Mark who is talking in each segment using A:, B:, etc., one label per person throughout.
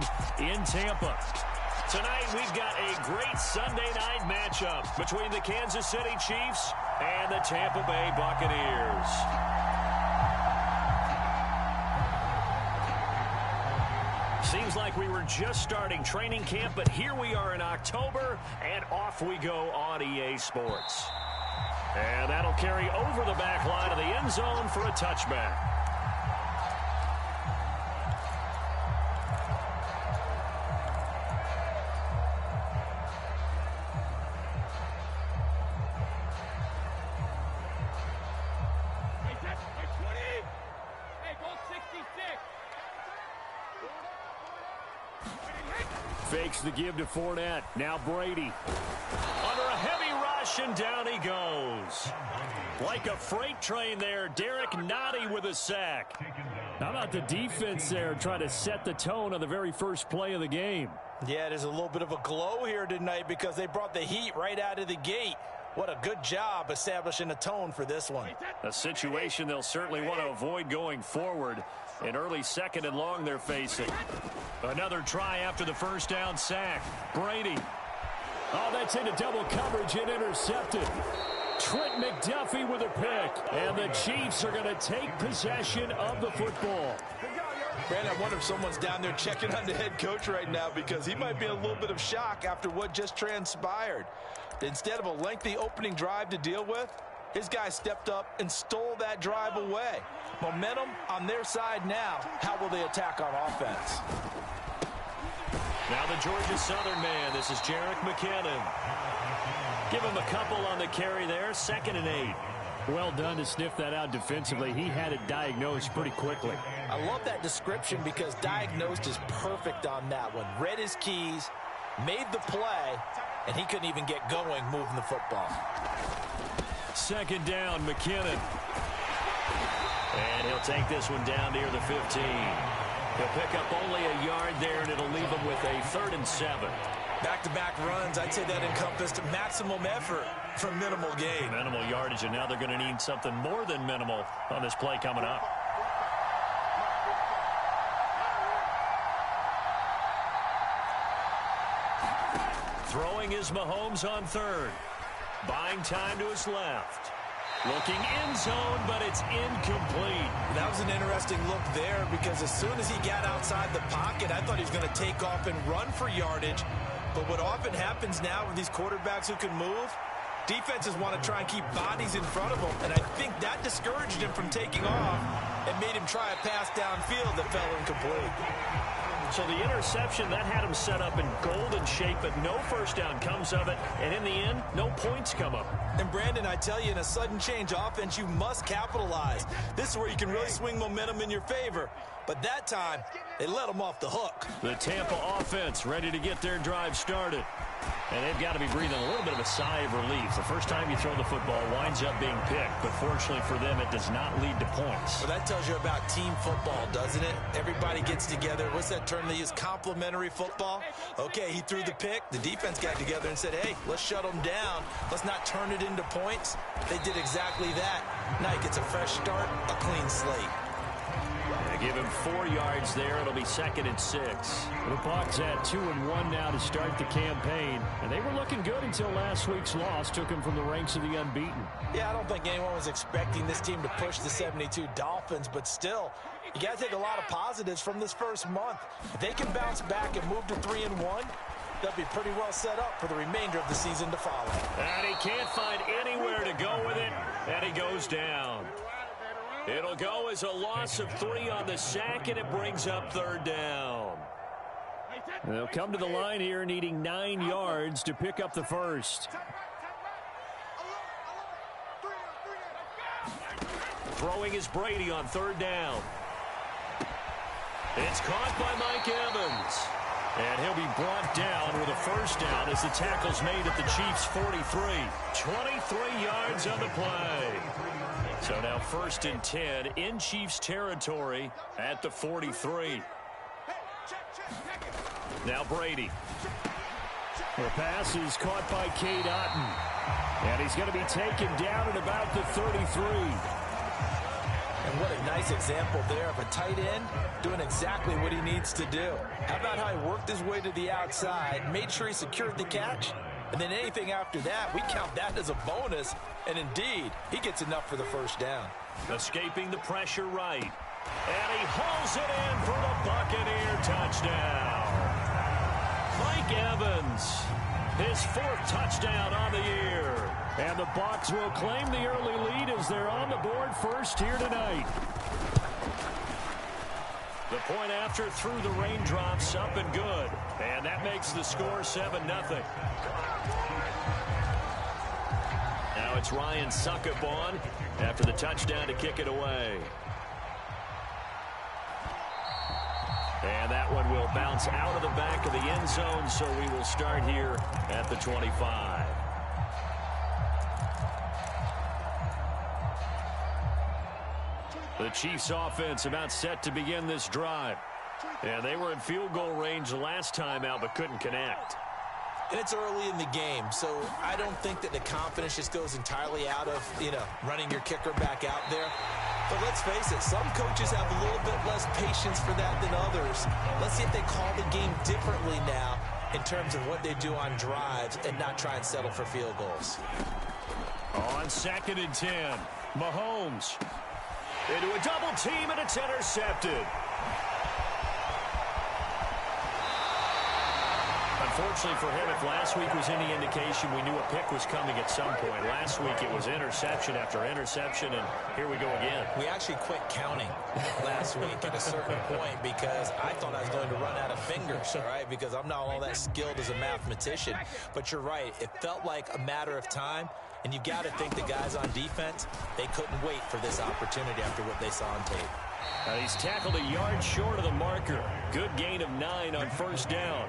A: Stadium in Tampa. Tonight, we've got a great Sunday night matchup between the Kansas City Chiefs and the Tampa Bay Buccaneers. Seems like we were just starting training camp, but here we are in October, and off we go on EA Sports. And that'll carry over the back line of the end zone for a touchback. Fakes the give to Fournette. Now Brady. Under a heavy rush, and down he goes. Like a freight train there, Derek Nottie with a sack. How about the defense there trying to set the tone on the very first play of the game?
B: Yeah, there's a little bit of a glow here tonight because they brought the heat right out of the gate. What a good job establishing a tone for this one.
A: A situation they'll certainly want to avoid going forward. An early 2nd and long they're facing. Another try after the first down sack. Brady. Oh, that's into double coverage and intercepted. Trent McDuffie with a pick. And the Chiefs are going to take possession of the football.
B: Brandon, I wonder if someone's down there checking on the head coach right now because he might be in a little bit of shock after what just transpired. Instead of a lengthy opening drive to deal with, his guy stepped up and stole that drive away. Momentum on their side now. How will they attack on offense?
A: Now the Georgia Southern man. This is Jerick McKinnon. Give him a couple on the carry there. 2nd and 8.
C: Well done to sniff that out defensively. He had it diagnosed pretty quickly.
B: I love that description because diagnosed is perfect on that one. Read his keys, made the play, and he couldn't even get going moving the football.
A: 2nd down, McKinnon. And he'll take this one down near the 15. He'll pick up only a yard there, and it'll leave him with a 3rd and 7.
B: Back-to-back runs, I'd say that encompassed maximum effort from minimal gain.
A: Minimal yardage, and now they're going to need something more than minimal on this play coming up. Throwing is Mahomes on 3rd. Buying time to his left. Looking end zone, but it's incomplete.
B: That was an interesting look there because as soon as he got outside the pocket, I thought he was going to take off and run for yardage. But what often happens now with these quarterbacks who can move, defenses want to try and keep bodies in front of them. And I think that discouraged him from taking off and made him try a pass downfield that fell incomplete.
A: So the interception, that had him set up in golden shape, but no first down comes of it. And in the end, no points come up.
B: And Brandon, I tell you, in a sudden change offense, you must capitalize. This is where you can really swing momentum in your favor. But that time, they let him off the hook.
A: The Tampa offense ready to get their drive started. And they've got to be breathing a little bit of a sigh of relief. The first time you throw the football winds up being picked, but fortunately for them, it does not lead to points.
B: Well, that tells you about team football, doesn't it? Everybody gets together. What's that term they use? Complementary football? Okay, he threw the pick. The defense got together and said, hey, let's shut them down. Let's not turn it into points. They did exactly that. Now he gets a fresh start, a clean slate.
A: They give him 4 yards there. It'll be 2nd and 6.
C: The Bucs at 2-1 now to start the campaign. And they were looking good until last week's loss took them from the ranks of the unbeaten.
B: Yeah, I don't think anyone was expecting this team to push the 72 Dolphins, but still, you got to take a lot of positives from this first month. If they can bounce back and move to 3-1, they'll be pretty well set up for the remainder of the season to follow.
A: And he can't find anywhere to go with it, and he goes down. It'll go as a loss of 3 on the sack, and it brings up 3rd down.
C: They'll come to the line here needing 9 yards to pick up the first.
A: Throwing is Brady on 3rd down. It's caught by Mike Evans. And he'll be brought down with a first down as the tackle's made at the Chiefs' 43. 23 yards on the play. So now 1st and 10 in Chiefs territory at the 43. Now Brady.
C: The pass is caught by Cade Otton. And he's going to be taken down at about the 33.
B: And what a nice example there of a tight end doing exactly what he needs to do. How about how he worked his way to the outside, made sure he secured the catch, and then anything after that, we count that as a bonus. And indeed, he gets enough for the first down.
A: Escaping the pressure right. And he hauls it in for the Buccaneer touchdown. Mike Evans, his 4th touchdown on the year. And the Bucs will claim the early lead as they're on the board first here tonight. The point after through the raindrops, up and good. And that makes the score 7-0. Now it's Ryan Succop on after the touchdown to kick it away. And that one will bounce out of the back of the end zone, so we will start here at the 25. The Chiefs offense about set to begin this drive. And they were in field goal range the last time out but couldn't connect.
B: And it's early in the game, so I don't think that the confidence just goes entirely out of, running your kicker back out there. But let's face it, some coaches have a little bit less patience for that than others. Let's see if they call the game differently now in terms of what they do on drives and not try and settle for field goals.
A: On 2nd and 10, Mahomes into a double team, and it's intercepted. Unfortunately for him, if last week was any indication, we knew a pick was coming at some point. Last week it was interception after interception, and here we go again.
B: We actually quit counting last week at a certain point because I thought I was going to run out of fingers, all right, because I'm not all that skilled as a mathematician. But you're right. It felt like a matter of time, and you've got to think the guys on defense, they couldn't wait for this opportunity after what they saw on tape.
A: He's tackled a yard short of the marker. Good gain of 9 on first down.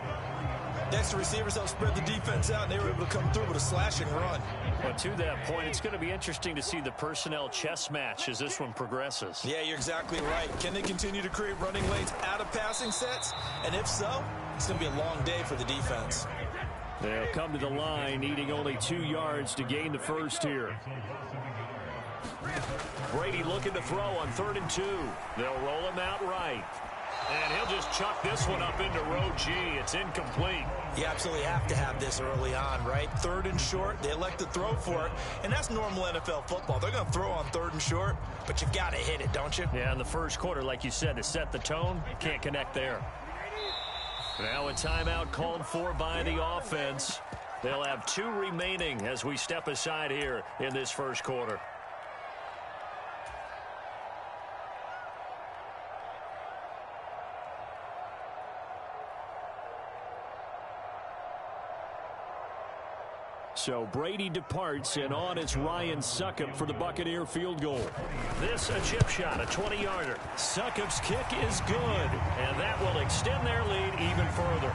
B: Next, the receivers helped spread the defense out, and they were able to come through with a slashing run.
A: But to that point, it's going to be interesting to see the personnel chess match as this one progresses.
B: Yeah, you're exactly right. Can they continue to create running lanes out of passing sets? And if so, it's going to be a long day for the defense.
C: They'll come to the line, needing only 2 yards to gain the first here.
A: Brady looking to throw on 3rd and 2. They'll roll him out right. And he'll just chuck this one up into row G. It's incomplete.
B: You absolutely have to have this early on, right? 3rd and short, they elect to throw for it. And that's normal NFL football. They're going to throw on 3rd and short, but you've got to hit it, don't you?
A: Yeah, in the first quarter, like you said, to set the tone, can't connect there. Now a timeout called for by the offense. They'll have 2 remaining as we step aside here in this first quarter.
C: So Brady departs, and on it's Ryan Succop for the Buccaneer field goal.
A: This a chip shot, a 20-yarder. Succop's kick is good, and that will extend their lead even further.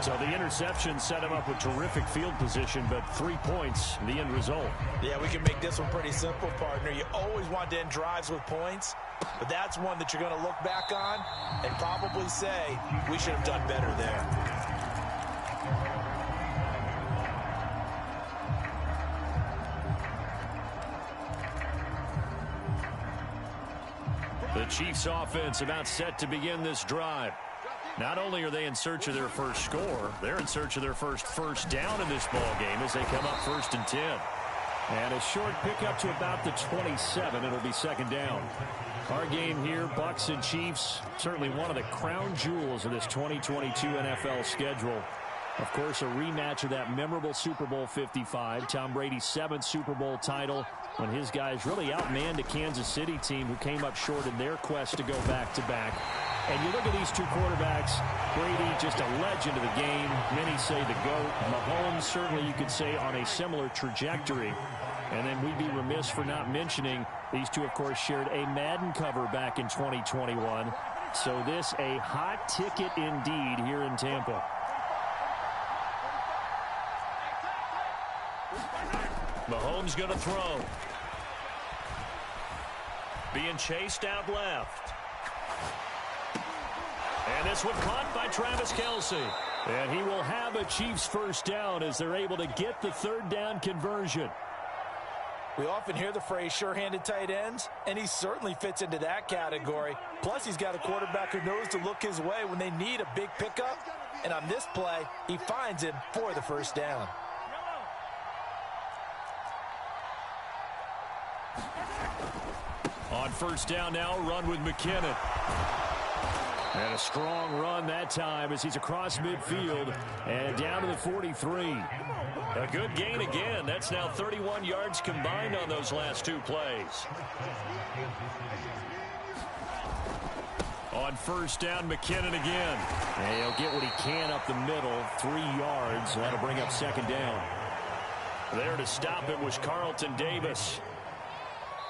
C: So the interception set him up with terrific field position, but 3 points, the end result.
B: Yeah, we can make this one pretty simple, partner. You always want to end drives with points, but that's one that you're going to look back on and probably say, we should have done better there.
A: The Chiefs offense about set to begin this drive. Not only are they in search of their first score, they're in search of their first down in this ball game as they come up 1st and 10.
C: And a short pickup to about the 27. It'll be 2nd down. Our game here, Bucs and Chiefs, certainly one of the crown jewels of this 2022 NFL schedule. Of course, a rematch of that memorable Super Bowl 55, Tom Brady's 7th Super Bowl title, when his guys really outmanned a Kansas City team who came up short in their quest to go back-to-back. And you look at these 2 quarterbacks, Brady just a legend of the game. Many say the GOAT. Mahomes, certainly you could say, on a similar trajectory. And then we'd be remiss for not mentioning these 2, of course, shared a Madden cover back in 2021. So this a hot ticket indeed here in Tampa.
A: Mahomes going to throw. Being chased out left. And this one caught by Travis Kelce.
C: And he will have a Chiefs first down as they're able to get the 3rd down conversion.
B: We often hear the phrase sure-handed tight ends, and he certainly fits into that category. Plus, he's got a quarterback who knows to look his way when they need a big pickup. And on this play, he finds him for the first down.
A: On first down now, run with McKinnon. And a strong run that time as he's across midfield and down to the 43. A good gain again. That's now 31 yards combined on those last two plays. On first down, McKinnon again. And he'll get what he can up the middle, 3 yards. That'll bring up second down. There to stop it was Carlton Davis.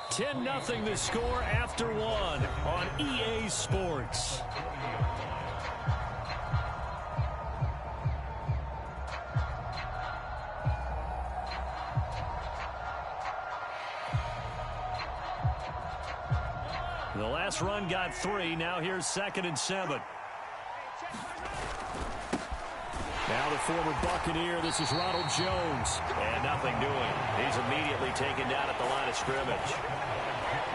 A: 10-0 the score after one on EA Sports. The last run got 3. Now here's 2nd and 7. Now the former Buccaneer, this is Ronald Jones. And nothing doing. He's immediately taken down at the line of scrimmage.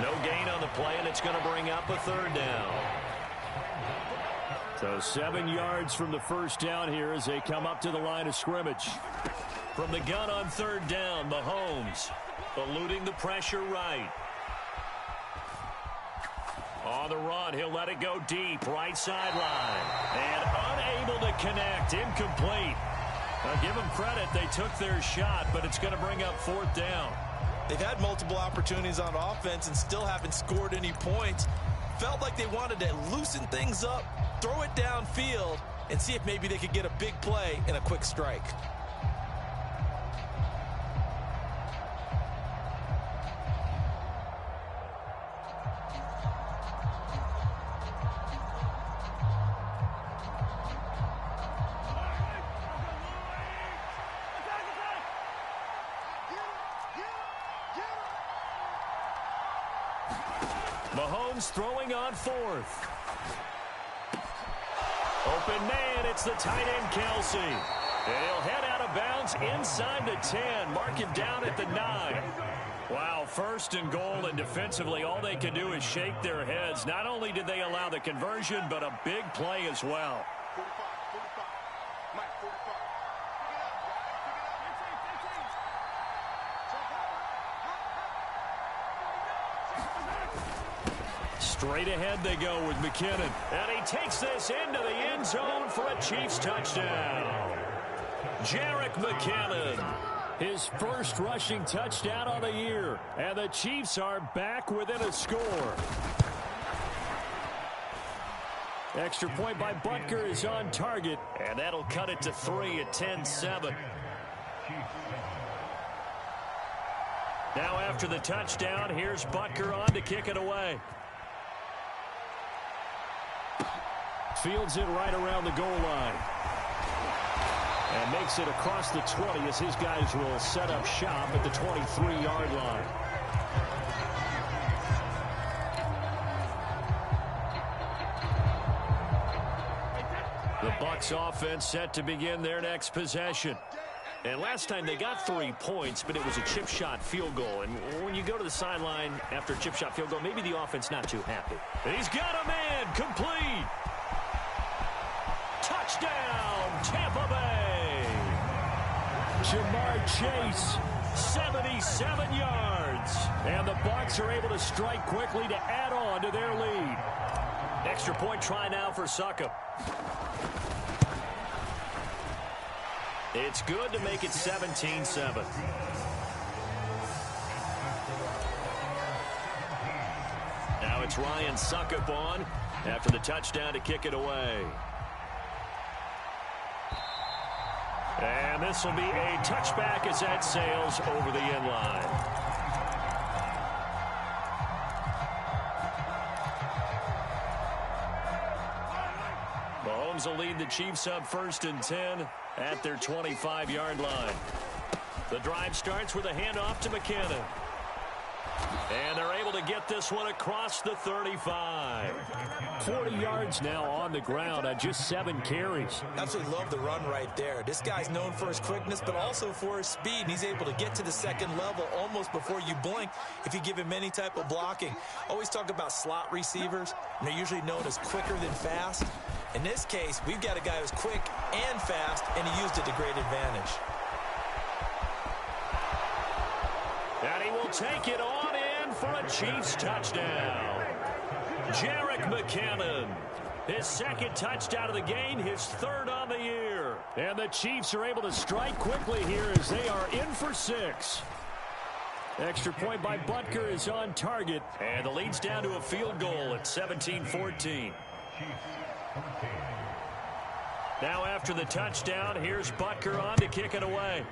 A: No gain on the play, and it's going to bring up a third down. So 7 yards from the first down here as they come up to the line of scrimmage. From the gun on third down, Mahomes eluding the pressure right. On the run, he'll let it go deep, right sideline. And unable to connect, incomplete. Now give them credit, they took their shot, but it's going to bring up fourth down.
B: They've had multiple opportunities on offense and still haven't scored any points. Felt like they wanted to loosen things up, throw it downfield, and see if maybe they could get a big play and a quick strike.
A: Mahomes throwing on fourth. Open man, it's the tight end Kelsey. And he'll head out of bounds inside the 10. Mark him down at the 9. Wow, first and goal, and defensively all they can do is shake their heads. Not only did they allow the conversion, but a big play as well. Straight ahead they go with McKinnon. And he takes this into the end zone for a Chiefs touchdown. Jerick McKinnon. His first rushing touchdown of the year. And the Chiefs are back within a score. Extra point by Butker is on target. And that'll cut it to 3 at 10-7. Now after the touchdown, here's Butker on to kick it away. Fields it right around the goal line. And makes it across the 20 as his guys will set up shop at the 23-yard line. The Bucs offense set to begin their next possession. And last time they got 3 points, but it was a chip shot field goal. And when you go to the sideline after a chip shot field goal, maybe the offense not too happy. He's got a man, complete. Touchdown, Tampa Bay. Jamar Chase, 77 yards. And the Bucs are able to strike quickly to add on to their lead. Extra point try now for Succop. It's good to make it 17-7. Now it's Ryan Succop on after the touchdown to kick it away. And this will be a touchback as that sails over the end line. Mahomes will lead the Chiefs up 1st and 10 at their 25-yard line. The drive starts with a handoff to McKinnon. And they're able to get this one across the 35.
C: 40 yards now on the ground on just 7 carries.
B: Absolutely love the run right there. This guy's known for his quickness, but also for his speed. And he's able to get to the second level almost before you blink if you give him any type of blocking. Always talk about slot receivers, and they're usually known as quicker than fast. In this case, we've got a guy who's quick and fast, and he used it to great advantage.
A: And he will take it on in for a Chiefs touchdown. Jerick McKinnon, his second touchdown of the game, his third on the year.
C: And the Chiefs are able to strike quickly here as they are in for 6. Extra point by Butker is on target.
A: And the lead's down to a field goal at 17-14. Now after the touchdown, here's Butker on to kick it away.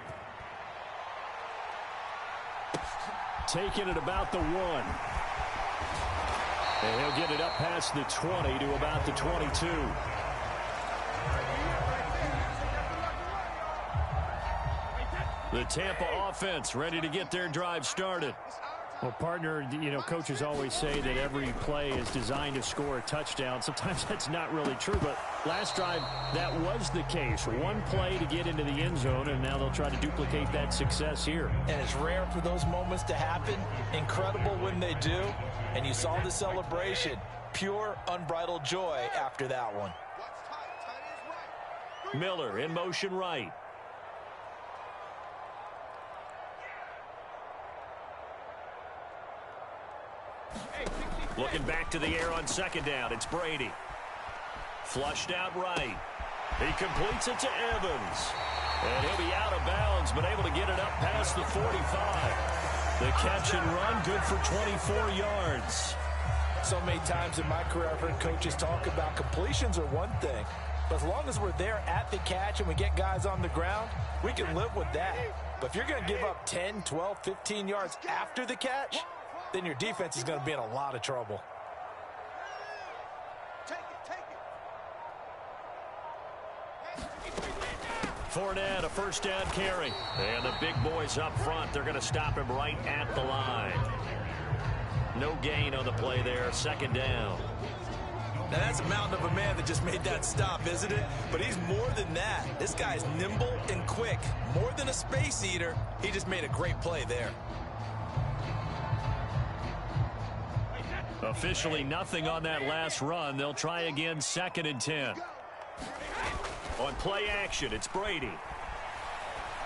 C: Taking it about the 1. And he'll get it up past the 20 to about the 22. The Tampa offense ready to get their drive started. Well, partner, you know, coaches always say that every play is designed to score a touchdown. Sometimes that's not really true, but last drive, that was the case. One play to get into the end zone, and now they'll try to duplicate that success here.
B: And it's rare for those moments to happen. Incredible when they do. And you saw the celebration. Pure, unbridled joy after that one.
A: Miller in motion right. Looking back to the air on second down. It's Brady. Flushed out right. He completes it to Evans. And he'll be out of bounds, but able to get it up past the 45. The catch and run, good for 24 yards.
B: So many times in my career, I've heard coaches talk about completions are one thing. But as long as we're there at the catch and we get guys on the ground, we can live with that. But if you're going to give up 10, 12, 15 yards after the catch, then your defense is going to be in a lot of trouble.
A: Fournette, a first down carry. And the big boys up front, they're going to stop him right at the line. No gain on the play there, second down.
B: Now that's a mountain of a man that just made that stop, isn't it? But he's more than that. This guy's nimble and quick. More than a space eater, he just made a great play there.
A: Officially nothing on that last run. They'll try again, 2nd and 10. On play action, it's Brady.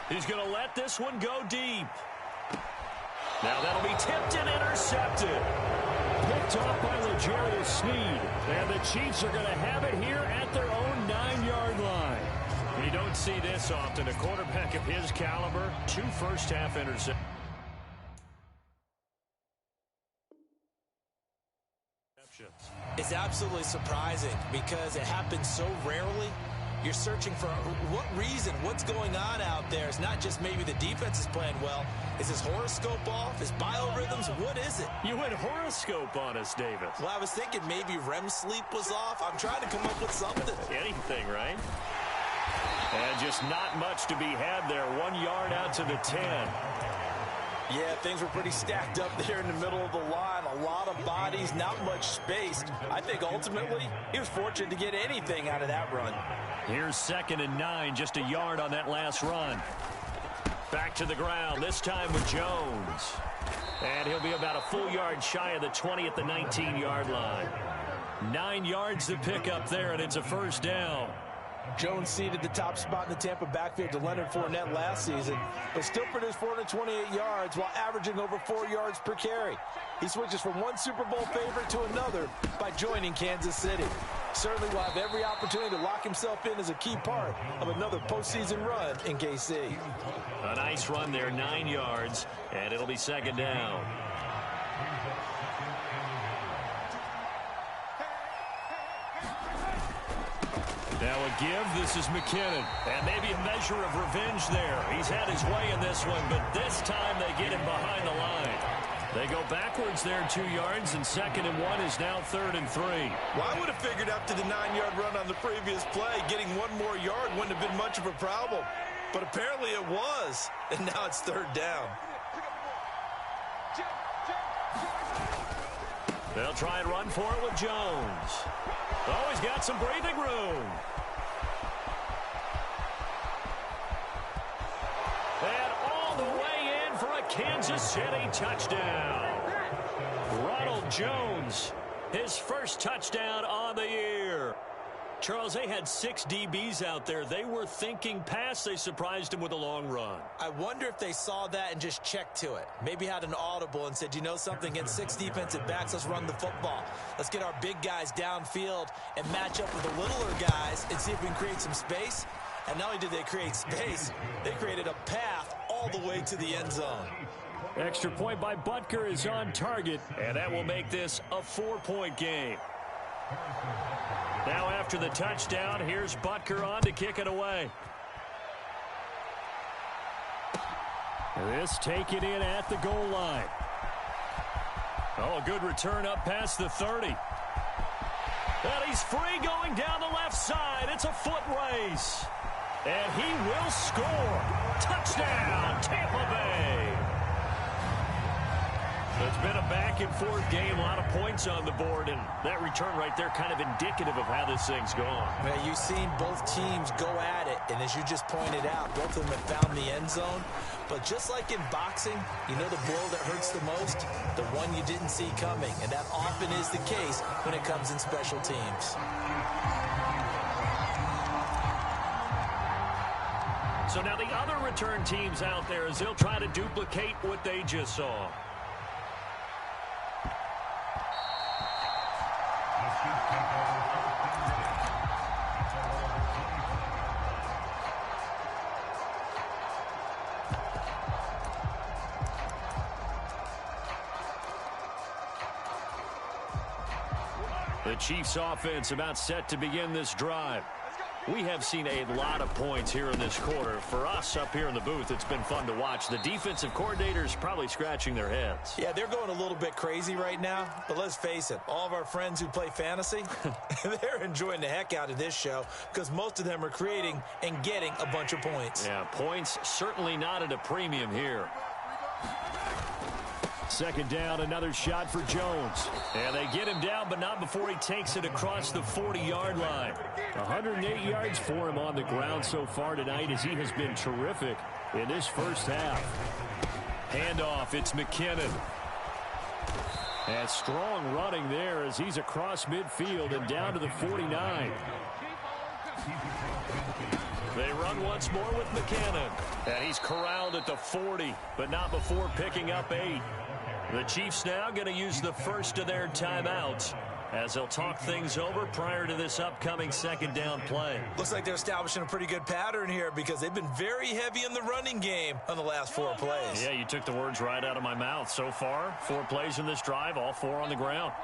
A: He's going to let this one go deep. Now that'll be tipped and intercepted.
C: Picked off by L'Jarius Sneed. And the Chiefs are going to have it here at their own 9-yard line.
A: You don't see this often. A quarterback of his caliber, 2 first-half interceptions.
B: It's absolutely surprising because it happens so rarely. You're searching for what reason, what's going on out there. It's not just maybe the defense is playing well. Is his horoscope off? His biorhythms? What is it?
A: You went horoscope on us, Davis.
B: Well, I was thinking maybe REM sleep was off. I'm trying to come up with something.
A: Anything, right? And just not much to be had there. 1 yard out to the 10.
B: Yeah, things were pretty stacked up there in the middle of the line. A lot of bodies, not much space. I think ultimately he was fortunate to get anything out of that run.
A: Here's 2nd and 9, just a yard on that last run. Back to the ground, this time with Jones. And he'll be about a full yard shy of the 20 at the 19-yard line. 9 yards to pick up there, and it's a first down.
B: Jones ceded the top spot in the Tampa backfield to Leonard Fournette last season, but still produced 428 yards while averaging over 4 yards per carry. He switches from one Super Bowl favorite to another by joining Kansas City. Certainly will have every opportunity to lock himself in as a key part of another postseason run in KC.
A: A nice run there, 9 yards, and it'll be second down. Now a give, this is McKinnon. And maybe a measure of revenge there. He's had his way in this one, but this time they get him behind the line. They go backwards there 2 yards, and 2nd and 1 is now 3rd and 3.
B: Well, I would have figured after the 9-yard run on the previous play, getting 1 more yard wouldn't have been much of a problem. But apparently it was, and now it's 3rd down.
A: They'll try and run for it with Jones. Oh, he's got some breathing room. And all the way in for a Kansas City touchdown. Ronald Jones, his first touchdown on the year. Charles, they had 6 DBs out there. They were thinking pass. They surprised him with a long run.
B: I wonder if they saw that and just checked to it. Maybe had an audible and said, you know something, against 6 defensive backs, let's run the football. Let's get our big guys downfield and match up with the littler guys and see if we can create some space. And not only did they create space, they created a path all the way to the end zone.
C: Extra point by Butker is on target.
A: And that will make this a 4-point game. Now after the touchdown, here's Butker on to kick it away.
C: This taken in at the goal line.
A: Oh, a good return up past the 30. And he's free going down the left side. It's a foot race. And he will score. Touchdown, Tampa Bay. It's been a back-and-forth game, a lot of points on the board, and that return right there kind of indicative of how this thing's gone.
B: Man, you've seen both teams go at it, and as you just pointed out, both of them have found the end zone. But just like in boxing, you know the blow that hurts the most? The one you didn't see coming, and that often is the case when it comes in special teams.
A: So now the other return teams out there, as they'll try to duplicate what they just saw. The Chiefs offense about set to begin this drive. We have seen a lot of points here in this quarter. For us up here in the booth, it's been fun to watch. The defensive coordinators probably scratching their heads.
B: Yeah, they're going a little bit crazy right now. But let's face it, all of our friends who play fantasy, they're enjoying the heck out of this show because most of them are creating and getting a bunch of points.
A: Yeah, points certainly not at a premium here.
C: Second down, another shot for Jones.
A: And they get him down, but not before he takes it across the 40-yard line.
C: 108 yards for him on the ground so far tonight as he has been terrific in this first half.
A: Handoff, it's McKinnon.
C: And strong running there as he's across midfield and down to the 49.
A: They run once more with McKinnon. And he's corralled at the 40, but not before picking up 8. The Chiefs now going to use the first of their timeouts as they'll talk things over prior to this upcoming second down play.
B: Looks like they're establishing a pretty good pattern here because they've been very heavy in the running game on the last 4 plays.
A: Yeah, you took the words right out of my mouth. So far, 4 plays in this drive, all 4 on the ground.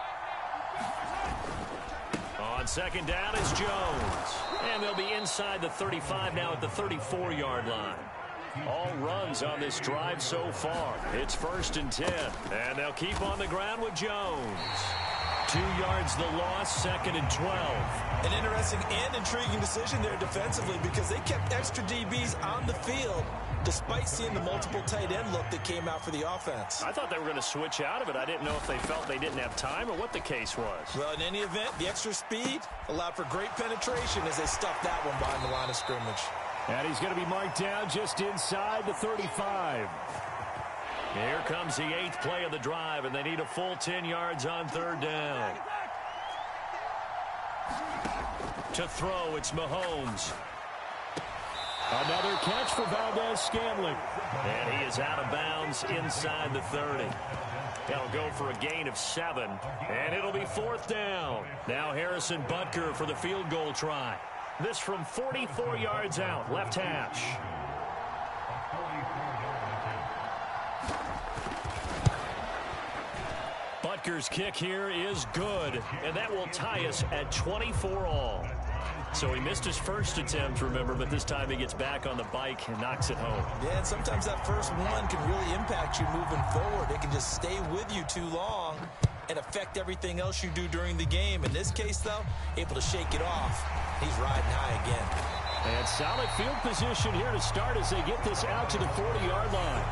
A: On second down is Jones. And they'll be inside the 35 now at the 34-yard line. All runs on this drive so far. It's 1st and 10. And they'll keep on the ground with Jones. 2 yards the loss, 2nd and 12.
B: An interesting and intriguing decision there defensively because they kept extra DBs on the field despite seeing the multiple tight end look that came out for the offense.
A: I thought they were going to switch out of it. I didn't know if they felt they didn't have time or what the case was.
B: Well, in any event, the extra speed allowed for great penetration as they stuffed that one behind the line of scrimmage.
C: And he's going to be marked down just inside the 35.
A: Here comes the 8th play of the drive, and they need a full 10 yards on 3rd down. To throw, it's Mahomes.
C: Another catch for Valdez-Scantling.
A: And he is out of bounds inside the 30. That'll go for a gain of 7, and it'll be 4th down. Now Harrison Butker for the field goal try. This from 44 yards out, left hash. Butker's kick here is good, and that will tie us at 24 all. So he missed his first attempt, remember, but this time he gets back on the bike and knocks it home.
B: Yeah, and sometimes that first one can really impact you moving forward. It can just stay with you too long and affect everything else you do during the game. In this case, though, able to shake it off. He's riding high again.
C: And solid field position here to start as they get this out to the 40-yard line.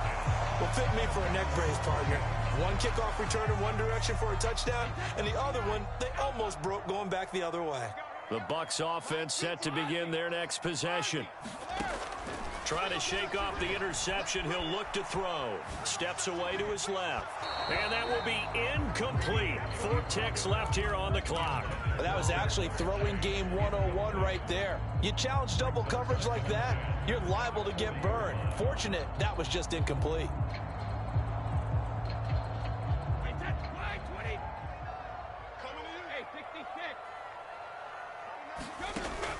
B: Well, fit me for a neck brace, partner. One kickoff return in one direction for a touchdown, and the other one, they almost broke going back the other way.
A: The Bucs offense set to begin their next possession. Trying to shake off the interception. He'll look to throw. Steps away to his left. And that will be incomplete. 4 ticks left here on the clock.
B: That was actually throwing game 101 right there. You challenge double coverage like that, you're liable to get burned. Fortunate, that was just incomplete.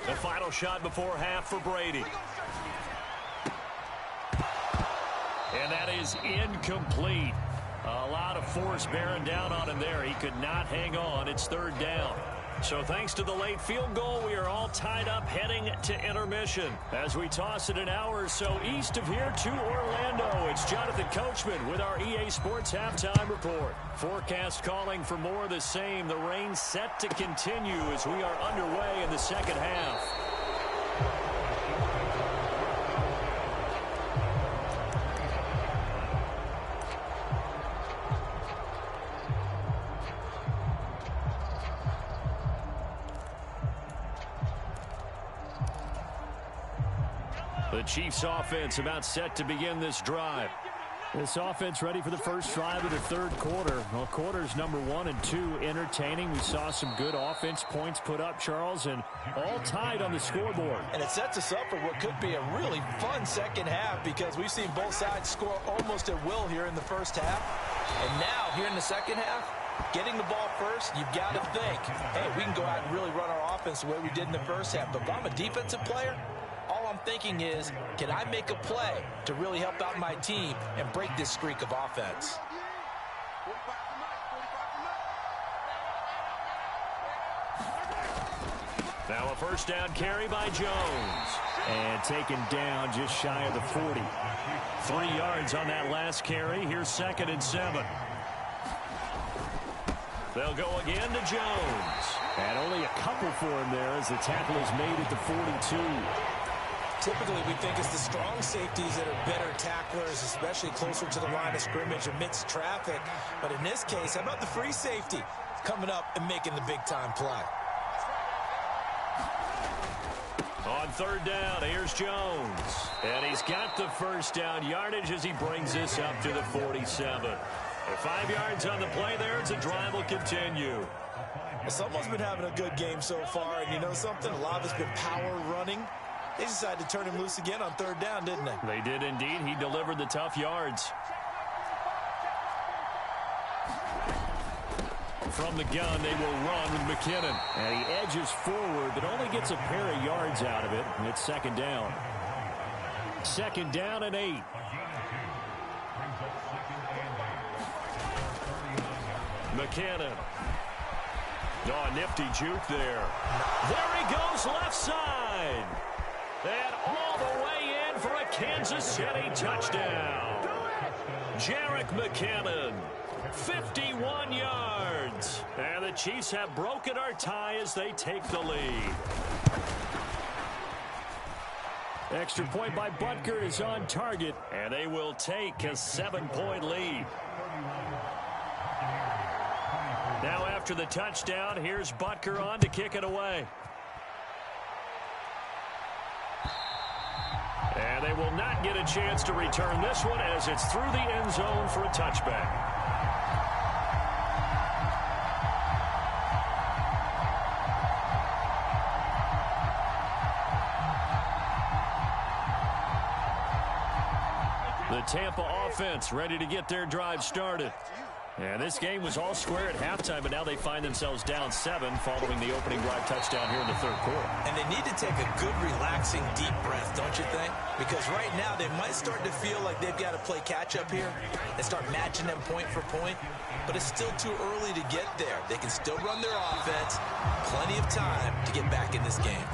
A: The final shot before half for Brady. And that is incomplete. A lot of force bearing down on him there. He could not hang on. It's 3rd down. So thanks to the late field goal, we are all tied up heading to intermission. As we toss it an hour or so east of here to Orlando, it's Jonathan Coachman with our EA Sports Halftime Report. Forecast calling for more of the same. The rain set to continue as we are underway in the second half. The Chiefs offense about set to begin this drive.
C: This offense ready for the first drive of the 3rd quarter. Well, quarters number 1 and 2 entertaining. We saw some good offense points put up, Charles, and all tied on the scoreboard.
B: And it sets us up for what could be a really fun second half because we've seen both sides score almost at will here in the first half. And now, here in the second half, getting the ball first, you've got to think, hey, we can go out and really run our offense the way we did in the first half. But if I'm a defensive player, all I'm thinking is, can I make a play to really help out my team and break this streak of offense?
A: Now a first down carry by Jones.
C: And taken down just shy of the 40.
A: 3 yards on that last carry. Here's 2nd and 7. They'll go again to Jones.
C: And only a couple for him there as the tackle is made at the 42.
B: Typically, we think it's the strong safeties that are better tacklers, especially closer to the line of scrimmage amidst traffic. But in this case, how about the free safety coming up and making the big-time play?
A: On 3rd down, here's Jones. And he's got the first down yardage as he brings this up to the 47. 5 yards on the play there as the drive will continue.
B: Well, someone's been having a good game so far, and you know something? A lot of it's been power running. They decided to turn him loose again on 3rd down, didn't they?
A: They did indeed. He delivered the tough yards. From the gun, they will run with McKinnon.
C: And he edges forward, but only gets a pair of yards out of it. And it's 2nd down. 2nd down and 8.
A: McKinnon. Oh, nifty juke there. There he goes, left side. And all the way in for a Kansas City touchdown. Jerick McKinnon, 51 yards. And the Chiefs have broken our tie as they take the lead.
C: Extra point by Butker is on target.
A: And they will take a 7-point lead. Now after the touchdown, here's Butker on to kick it away. And they will not get a chance to return this one as it's through the end zone for a touchback. The Tampa offense ready to get their drive started. And this game was all square at halftime, but now they find themselves down 7 following the opening drive touchdown here in the 3rd quarter.
B: And they need to take a good, relaxing, deep breath, don't you think? Because right now they might start to feel like they've got to play catch-up here and start matching them point for point. But it's still too early to get there. They can still run their offense. Plenty of time to get back in this game.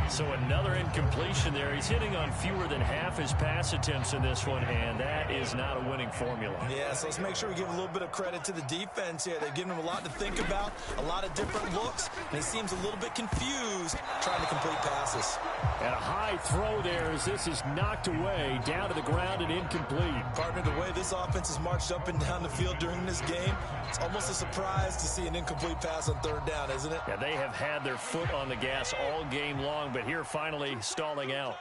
A: So another incompletion there. He's hitting on fewer than half his pass attempts in this one, and that is not a winning formula.
B: Yeah, so let's make sure we give a little bit of credit to the defense here. They've given him a lot to think about, a lot of different looks, and he seems a little bit confused trying to complete passes.
C: And a high throw there as this is knocked away, down to the ground and incomplete.
B: Partner, the way this offense has marched up and down the field during this game, it's almost a surprise to see an incomplete pass on third down, isn't it?
A: Yeah, they have had their foot on the gas all game long, but here finally stalling out.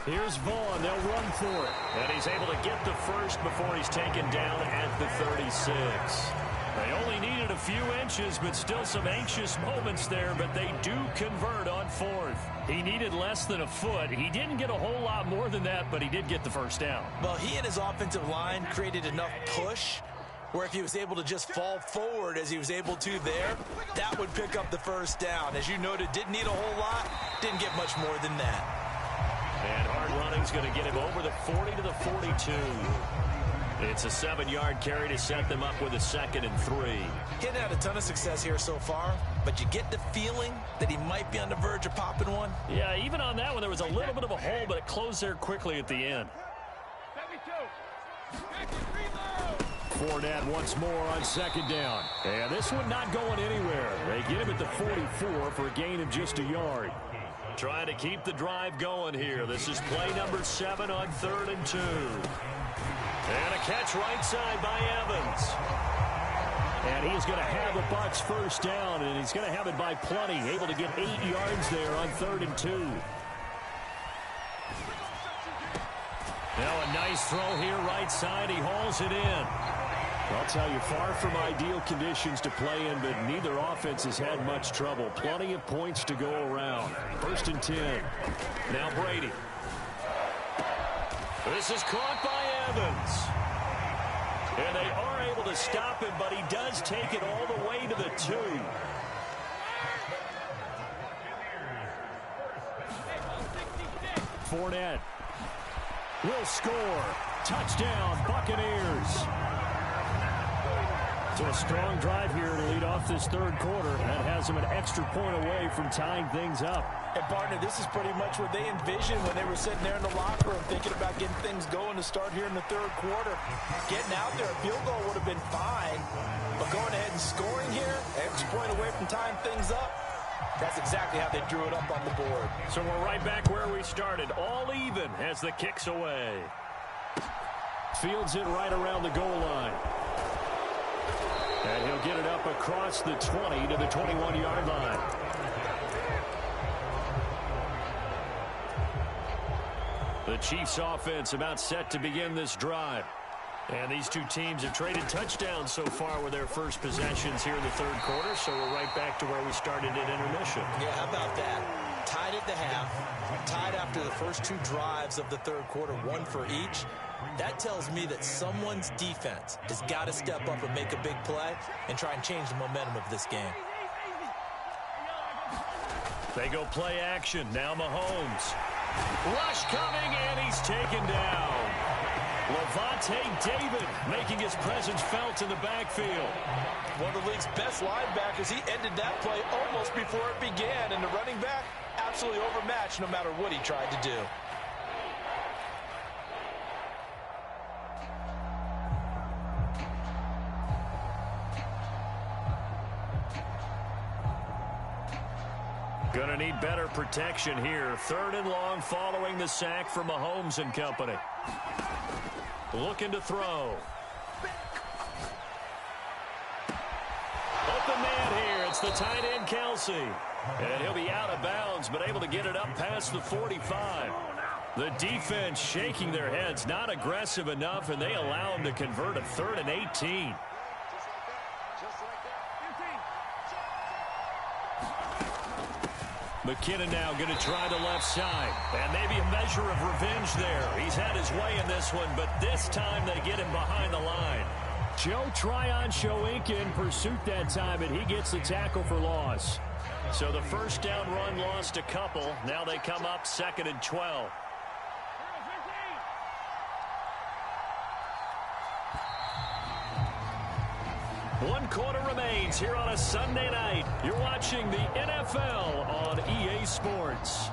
A: Here's Vaughn. They'll run for it. And he's able to get the first before he's taken down at the 36. They only needed a few inches, but still some anxious moments there, but they do convert on fourth. He needed less than a foot. He didn't get a whole lot more than that, but he did get the first down.
B: Well, he and his offensive line created enough push where if he was able to just fall forward as he was able to there, that would pick up the first down. As you noted, didn't need a whole lot, didn't get much more than that.
A: And hard running's going to get him over the 40 to the 42. It's a 7-yard carry to set them up with a 2nd and 3.
B: He hadn't had a ton of success here so far, but you get the feeling that he might be on the verge of popping one.
A: Yeah, even on that one, there was a little bit of a hole, but it closed there quickly at the end. Fournette once more on 2nd down. And this one not going anywhere. They get him at the 44 for a gain of just a yard. Trying to keep the drive going here. This is play number 7 on 3rd and 2. And a catch right side by Evans. And he's going to have the Bucs first down, and he's going to have it by plenty. Able to get 8 yards there on 3rd and 2. Now a nice throw here right side. He hauls it in. I'll tell you, far from ideal conditions to play in, but neither offense has had much trouble. Plenty of points to go around. 1st and 10. Now Brady. This is caught by Evans. And they are able to stop him, but he does take it all the way to the 2. Fournette will score. Touchdown, Buccaneers. So a strong drive here to lead off this 3rd quarter. That has them an extra point away from tying things up.
B: And, partner, this is pretty much what they envisioned when they were sitting there in the locker room thinking about getting things going to start here in the 3rd quarter. Getting out there, a field goal would have been fine. But going ahead and scoring here, extra point away from tying things up, that's exactly how they drew it up on the board.
A: So we're right back where we started. All even as the kick's away. Fields it right around the goal line. And he'll get it up across the 20 to the 21-yard line. The Chiefs offense about set to begin this drive. And these two teams have traded touchdowns so far with their first possessions here in the 3rd quarter, so we're right back to where we started at intermission.
B: Yeah, how about that? Tied at the half, tied after the first 2 drives of the 3rd quarter, 1 for each. That tells me that someone's defense has got to step up and make a big play and try and change the momentum of this game.
A: They go play action. Now Mahomes. Rush coming, and he's taken down. Levante David making his presence felt in the backfield.
B: One of the league's best linebackers. He ended that play almost before it began, and the running back absolutely overmatched no matter what he tried to do.
A: Going to need better protection here. 3rd and long following the sack from Mahomes and company. Looking to throw. Open man here. It's the tight end, Kelsey. And he'll be out of bounds, but able to get it up past the 45. The defense shaking their heads, not aggressive enough, and they allow him to convert a 3rd and 18. McKinnon now going to try the left side. And maybe a measure of revenge there. He's had his way in this one, but this time they get him behind the line. Joe Tryon-Shoyinka in pursuit that time, and he gets the tackle for loss. So the first down run lost a couple. Now they come up 2nd and 12. One quarter remains here on a Sunday night. You're watching the NFL on EA Sports.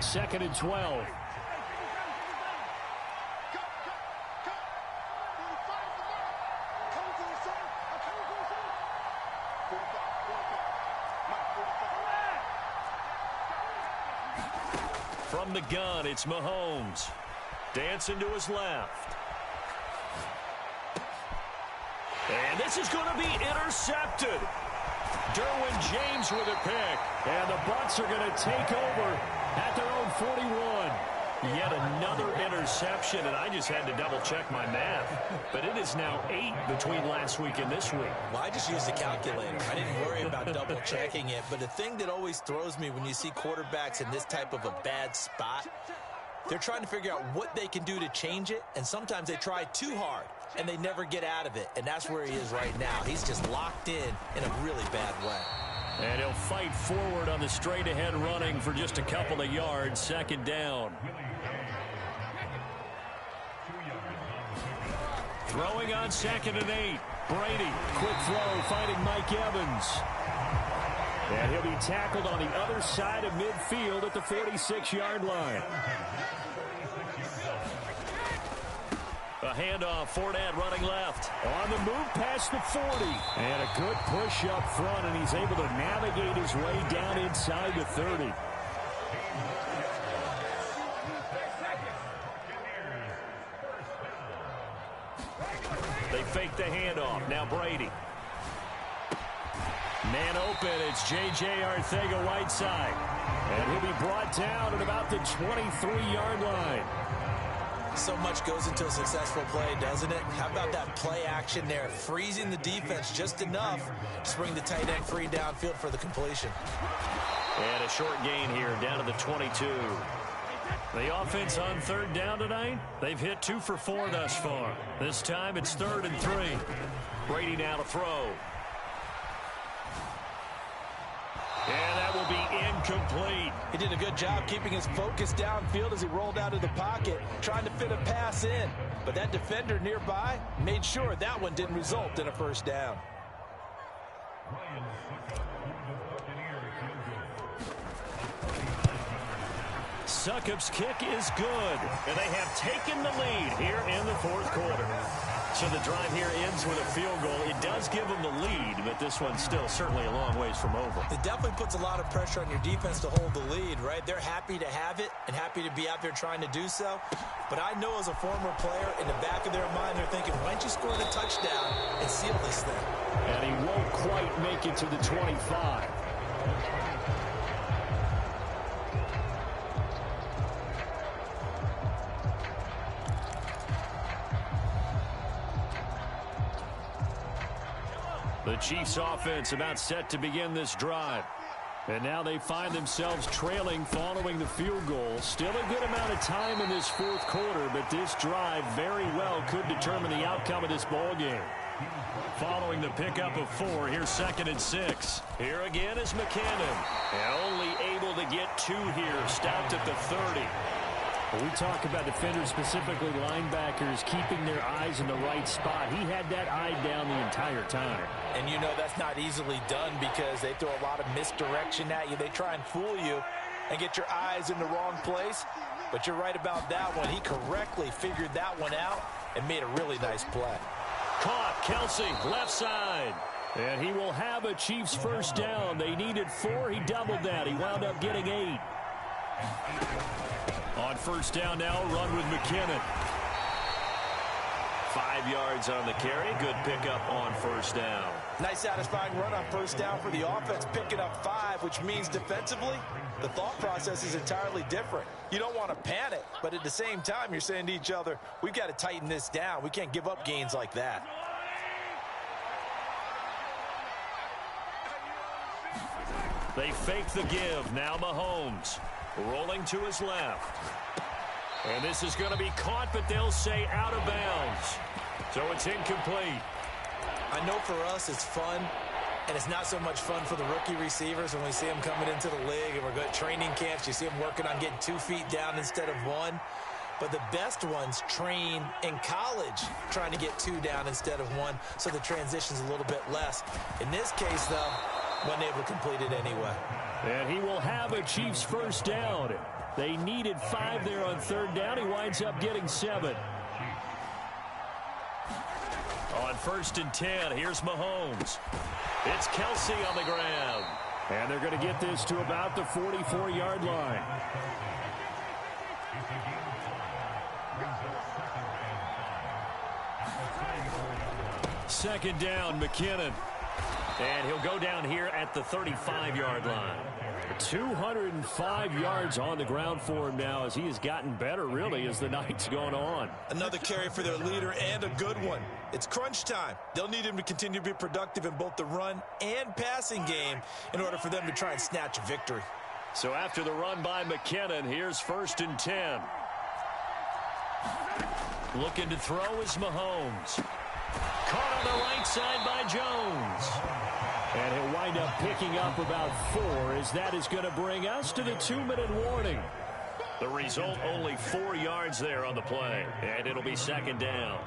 A: 2nd and 12. From the gun, it's Mahomes. Dancing to his left. And this is going to be intercepted. Derwin James with a pick. And the Bucs are going to take over at their own 41. Yet another interception, and I just had to double-check my math. But it is now 8 between last week and this week.
B: Well, I just used a calculator. I didn't worry about double-checking it. But the thing that always throws me when you see quarterbacks in this type of a bad spot, they're trying to figure out what they can do to change it, and sometimes they try too hard, and they never get out of it. And that's where he is right now. He's just locked in a really bad way.
A: And he'll fight forward on the straight-ahead running for just a couple of yards. Second down. Throwing on 2nd and 8. Brady, quick throw, finding Mike Evans. And he'll be tackled on the other side of midfield at the 46-yard line. A handoff, Fournette running left. On the move past the 40. And a good push up front, and he's able to navigate his way down inside the 30. They fake the handoff. Now Brady. Man open. It's J.J. Arcega-Whiteside. And he'll be brought down at about the 23-yard line.
B: So much goes into a successful play, doesn't it? How about that play action there? Freezing the defense just enough to bring the tight end free downfield for the completion.
A: And a short gain here down to the 22. The offense on 3rd down tonight, they've hit 2 for 4 thus far. This time it's 3rd and 3. Brady now to throw. And that will be incomplete.
B: He did a good job keeping his focus downfield as he rolled out of the pocket, trying to fit a pass in. But that defender nearby made sure that one didn't result in a first down.
A: Succop's kick is good, and they have taken the lead here in the 4th quarter. So the drive here ends with a field goal. It does give them the lead, but this one's still certainly a long ways from over.
B: It definitely puts a lot of pressure on your defense to hold the lead, right? They're happy to have it and happy to be out there trying to do so. But I know as a former player, in the back of their mind, they're thinking, why don't you score the touchdown and seal this thing?
A: And he won't quite make it to the 25. The Chiefs offense about set to begin this drive. And now they find themselves trailing following the field goal. Still a good amount of time in this 4th quarter, but this drive very well could determine the outcome of this ball game. Following the pickup of 4, here's 2nd and 6. Here again is McKinnon. And only able to get 2 here, stopped at the 30.
C: When we talk about defenders, specifically linebackers, keeping their eyes in the right spot, he had that eye down the entire time.
B: And you know that's not easily done because they throw a lot of misdirection at you. They try and fool you and get your eyes in the wrong place. But you're right about that one. He correctly figured that one out and made a really nice play.
A: Caught, Kelsey, left side. And he will have a Chiefs first down. They needed 4. He doubled that. He wound up getting 8. On first down now, run with McKinnon. 5 yards on the carry. Good pickup on first down.
B: Nice satisfying run on first down for the offense, picking up 5, which means defensively, the thought process is entirely different. You don't want to panic, but at the same time, you're saying to each other, we've got to tighten this down. We can't give up gains like that.
A: They fake the give. Now Mahomes rolling to his left. And this is going to be caught, but they'll say out of bounds. So it's incomplete.
B: I know for us it's fun, and it's not so much fun for the rookie receivers when we see them coming into the league and we're going to training camps. You see them working on getting 2 feet down instead of 1. But the best ones train in college trying to get 2 down instead of 1, so the transition's a little bit less. In this case, though, wasn't able to complete it anyway.
C: And he will have a Chiefs first down. They needed 5 there on third down. He winds up getting 7.
A: On first and 10, here's Mahomes. It's Kelsey on the ground.
C: And they're going to get this to about the 44-yard line.
A: Second down, McKinnon. And he'll go down here at the 35-yard line.
C: 205 yards on the ground for him now as he has gotten better, really, as the night's gone on.
B: Another carry for their leader and a good one. It's crunch time. They'll need him to continue to be productive in both the run and passing game in order for them to try and snatch a victory.
A: So after the run by McKinnon, here's 1st and 10. Looking to throw is Mahomes. Caught on the right side by Jones.
C: And he'll wind up picking up about 4 as that is going to bring us to the 2-minute warning.
A: The result, only 4 yards there on the play. And it'll be 2nd down.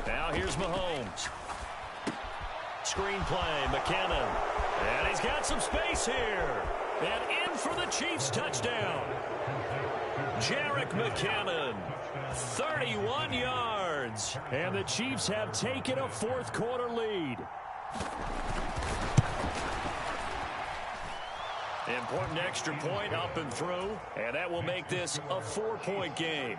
A: Now here's Mahomes. Screen play, McKinnon. And he's got some space here. And in for the Chiefs touchdown. Jerick McKinnon, 31 yards.
C: And the Chiefs have taken a 4th quarter lead.
A: Important extra point up and through. And that will make this a 4-point game.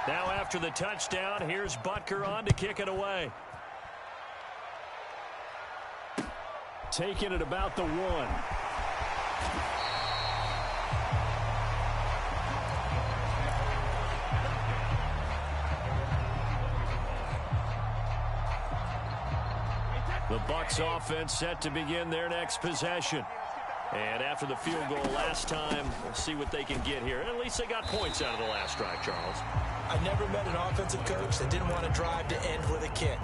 A: Now after the touchdown, here's Butker on to kick it away.
C: Taking it about the 1.
A: The Bucs offense set to begin their next possession. And after the field goal last time, we'll see what they can get here. At least they got points out of the last drive, Charles.
B: I never met an offensive coach that didn't want to drive to end with a kick.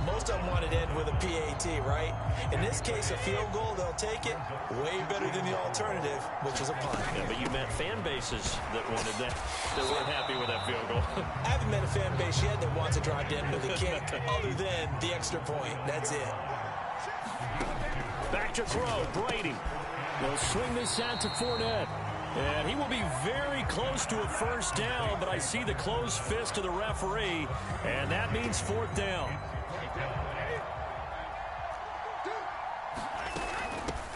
B: Most of them wanted to end with a PAT, right? In this case, a field goal, they'll take it. Way better than the alternative, which is a punt.
A: Yeah, but you met fan bases that wanted that, that weren't happy with that field goal.
B: I haven't met a fan base yet that wants to drive to end with a kick other than the extra point. That's it.
A: Back to throw, Brady.
C: They'll swing this out to Fournette.
A: And he will be very close to a 1st down, but I see the closed fist of the referee, and that means 4th down.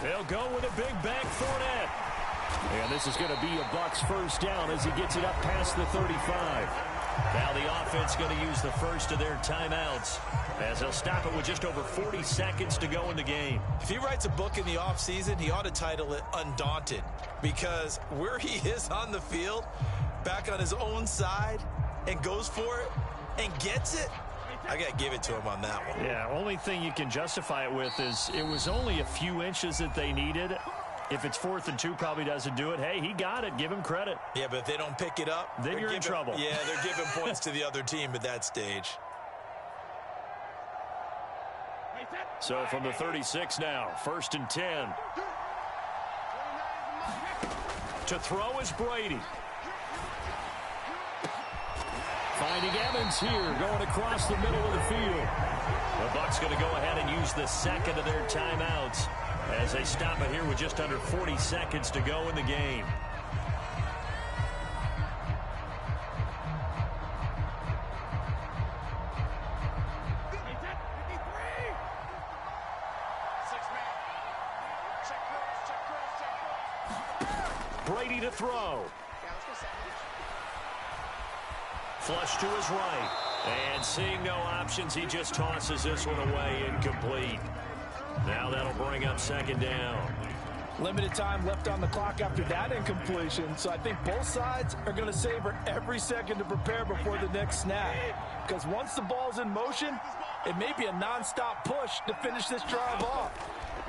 A: They'll go with a big bang Fournette.
C: And this is going to be a Bucs 1st down as he gets it up past the 35.
A: Now the offense going to use the first of their timeouts as they'll stop it with just over 40 seconds to go in the game.
B: If he writes a book in the offseason, he ought to title it Undaunted, because where he is on the field, back on his own side, and goes for it and gets it, I got to give it to him on that one.
A: Yeah, only thing you can justify it with is it was only a few inches that they needed. If it's 4th and 2, probably doesn't do it. Hey, he got it. Give him credit.
B: Yeah, but if they don't pick it up,
A: then you're in trouble.
B: Yeah, they're giving points to the other team at that stage.
A: So from the 36 now, 1st and 10. To throw is Brady.
C: Finding Evans here, going across the middle of the field.
A: The Bucs going to go ahead and use the 2nd of their timeouts as they stop it here with just under 40 seconds to go in the game. Brady to throw. Flush to his right. And seeing no options, he just tosses this one away, incomplete. Now that'll bring up 2nd down.
D: Limited time left on the clock after that incompletion, so I think both sides are going to savor every second to prepare before the next snap. Because once the ball's in motion, it may be a nonstop push to finish this drive off.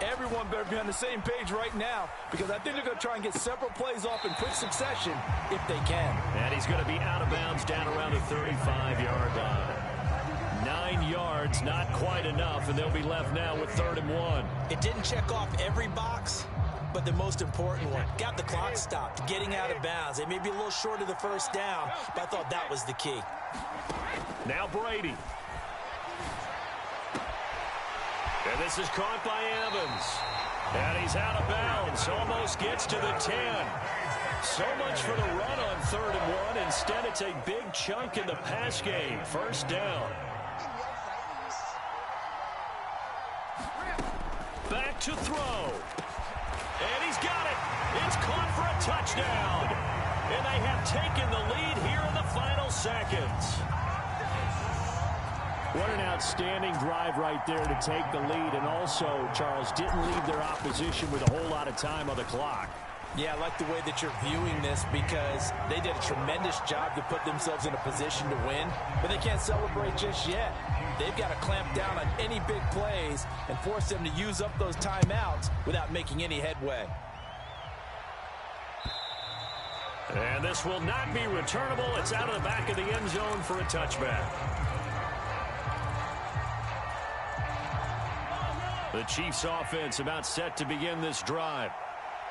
D: Everyone better be on the same page right now, because I think they're going to try and get several plays off in quick succession if they can.
A: And he's going to be out of bounds down around the 35-yard line. 9 yards, not quite enough, and they'll be left now with 3rd and 1.
B: It didn't check off every box, but the most important one. Got the clock stopped, getting out of bounds. They may be a little short of the 1st down, but I thought that was the key.
A: Now Brady. And this is caught by Evans. And he's out of bounds. Almost gets to the 10. So much for the run on 3rd and 1. Instead, it's a big chunk in the pass game. First down. Back to throw. And he's got it. It's caught for a touchdown. And they have taken the lead here in the final seconds.
C: What an outstanding drive right there to take the lead. And also, Charles, didn't leave their opposition with a whole lot of time on the clock.
D: Yeah, I like the way that you're viewing this because they did a tremendous job to put themselves in a position to win, but they can't celebrate just yet. They've got to clamp down on any big plays and force them to use up those timeouts without making any headway.
A: And this will not be returnable. It's out of the back of the end zone for a touchback. The Chiefs offense about set to begin this drive.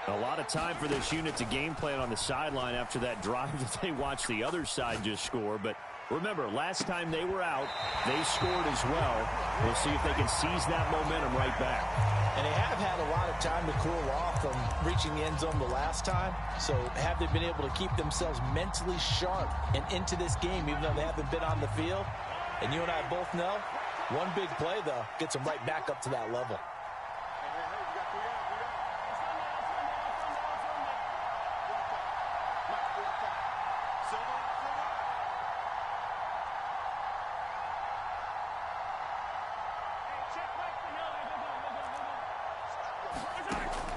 A: A lot of time for this unit to game plan on the sideline after that drive that they watched the other side just score. But remember, last time they were out, they scored as well. We'll see if they can seize that momentum right back.
D: And they have had a lot of time to cool off from reaching the end zone the last time. So have they been able to keep themselves mentally sharp and into this game, even though they haven't been on the field? And you and I both know, one big play, though, gets them right back up to that level.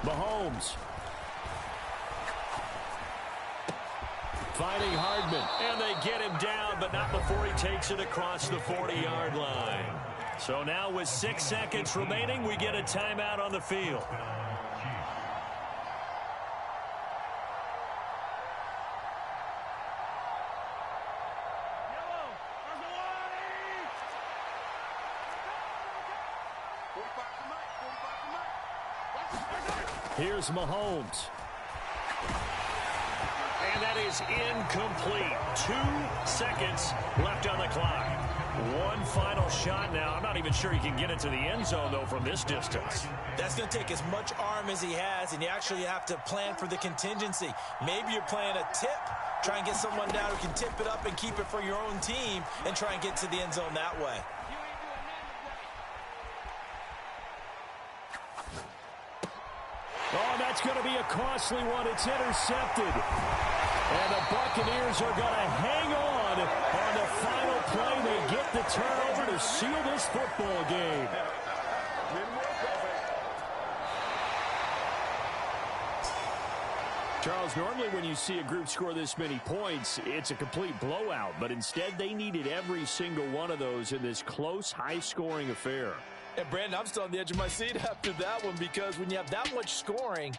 C: Mahomes. Finding Hardman.
A: And they get him down, but not before he takes it across the 40-yard line. So now with 6 seconds remaining, we get a timeout on the field.
C: Here's Mahomes.
A: And that is incomplete. 2 seconds left on the clock. One final shot now. I'm not even sure he can get into the end zone, though, from this distance.
B: That's going to take as much arm as he has, and you actually have to plan for the contingency. Maybe you're playing a tip. Try and get someone down who can tip it up and keep it for your own team and try and get to the end zone that way.
C: Oh, that's going to be a costly one. It's intercepted. And the Buccaneers are going to hang on the final play. They get the turnover to seal this football game. Charles, normally when you see a group score this many points, it's a complete blowout. But instead, they needed every single one of those in this close, high-scoring affair.
D: And, Brandon, I'm still on the edge of my seat after that one because when you have that much scoring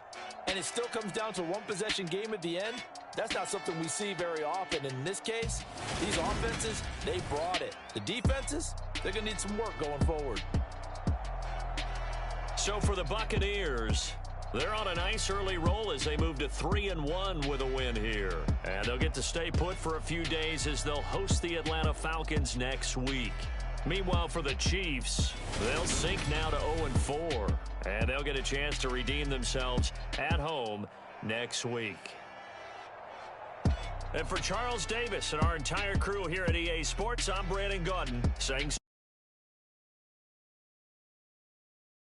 D: and it still comes down to a one-possession game at the end, that's not something we see very often. In this case, these offenses, they brought it. The defenses, they're going to need some work going forward.
A: So for the Buccaneers, they're on a nice early roll as they move to 3-1 with a win here. And they'll get to stay put for a few days as they'll host the Atlanta Falcons next week. Meanwhile, for the Chiefs, they'll sink now to 0-4, and they'll get a chance to redeem themselves at home next week. And for Charles Davis and our entire crew here at EA Sports, I'm Brandon Gaudin saying so.